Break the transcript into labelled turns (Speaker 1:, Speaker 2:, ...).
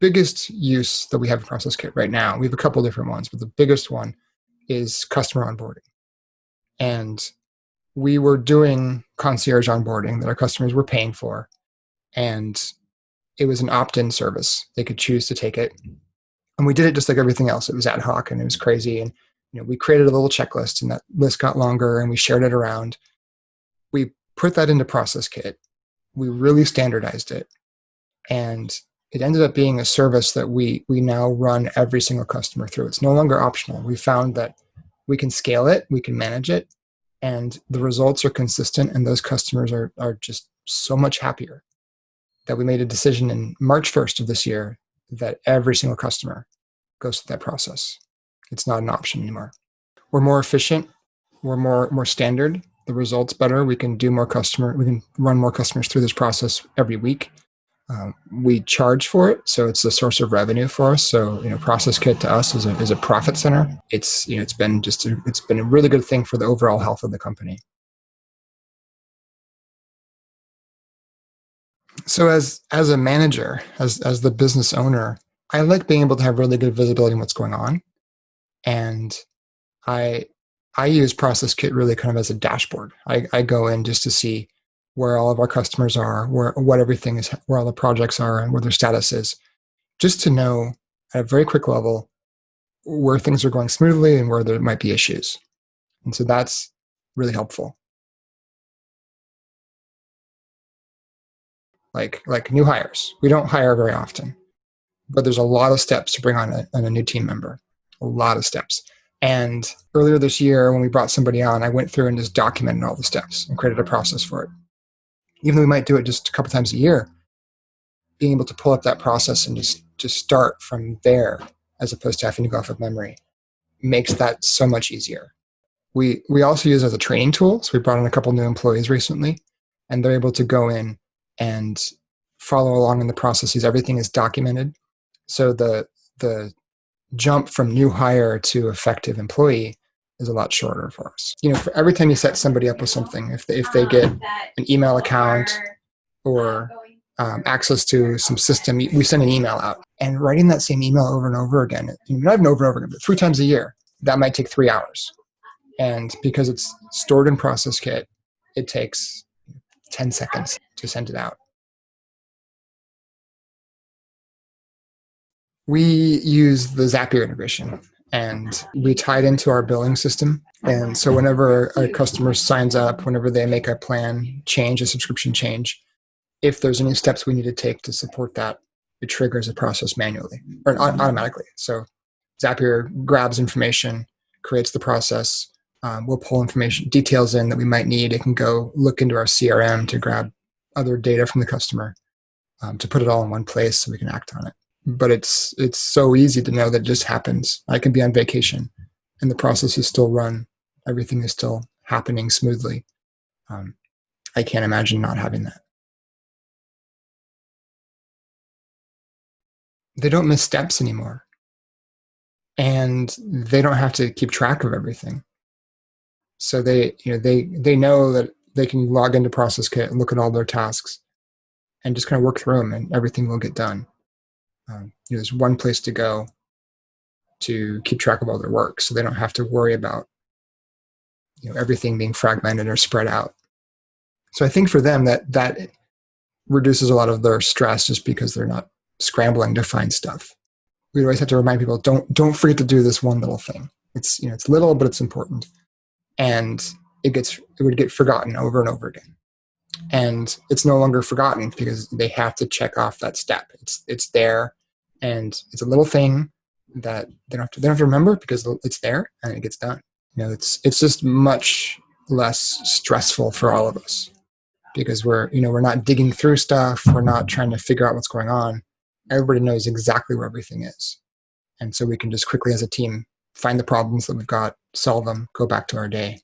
Speaker 1: biggest use that we have in ProcessKit right now, we have a couple different ones, but the biggest one is customer onboarding. And we were doing concierge onboarding that our customers were paying for, and it was an opt-in service. They could choose to take it. And we did it just like everything else. It was ad hoc and it was crazy. And we created a little checklist, and that list got longer, and we shared it around. We put that into ProcessKit. We really standardized it. And it ended up being a service that we now run every single customer through. It's no longer optional. We found that we can scale it, we can manage it, and the results are consistent, and those customers are just so much happier that we made a decision in March 1st of this year that every single customer goes through that process. It's not an option anymore. We're more efficient. We're more standard. The results better. We can do more we can run more customers through this process every week. We charge for it, so it's a source of revenue for us. So, ProcessKit to us is a profit center. It's been a really good thing for the overall health of the company. So as a manager, as the business owner, I like being able to have really good visibility on what's going on, and I use ProcessKit really kind of as a dashboard. I go in just to see where all of our customers are, what everything is, where all the projects are, and where their status is, just to know at a very quick level where things are going smoothly and where there might be issues. And so that's really helpful. Like new hires, we don't hire very often, but there's a lot of steps to bring on a new team member, a lot of steps. And earlier this year, when we brought somebody on, I went through and just documented all the steps and created a process for it. Even though we might do it just a couple times a year, being able to pull up that process and just start from there, as opposed to having to go off of memory, makes that so much easier. We also use it as a training tool. So we brought in a couple new employees recently, and they're able to go in and follow along in the processes. Everything is documented. So the jump from new hire to effective employee is a lot shorter for us. For every time you set somebody up with something, if they get an email account or access to some system, we send an email out. And writing that same email over and over again, not even over and over again, but 3 times a year, that might take 3 hours. And because it's stored in ProcessKit, it takes 10 seconds to send it out. We use the Zapier integration, and we tie it into our billing system. And so whenever a customer signs up, whenever they make a plan change, a subscription change, if there's any steps we need to take to support that, it triggers a process manually or automatically. So Zapier grabs information, creates the process. We'll pull details in that we might need. It can go look into our CRM to grab other data from the customer, to put it all in one place so we can act on it. But it's so easy to know that it just happens. I can be on vacation and the process is still run. Everything is still happening smoothly. I can't imagine not having that. They don't miss steps anymore. And they don't have to keep track of everything. So they know that they can log into ProcessKit and look at all their tasks and just kind of work through them, and everything will get done. There's one place to go to keep track of all their work, so they don't have to worry about everything being fragmented or spread out. So I think for them that reduces a lot of their stress, just because they're not scrambling to find stuff. We always have to remind people, don't forget to do this one little thing. It's it's little, but it's important, and it would get forgotten over and over again. And it's no longer forgotten because they have to check off that step. It's there, and it's a little thing that they don't have to remember because it's there and it gets done. It's just much less stressful for all of us because we're not digging through stuff. We're not trying to figure out what's going on. Everybody knows exactly where everything is. And so we can just quickly as a team find the problems that we've got, solve them, go back to our day.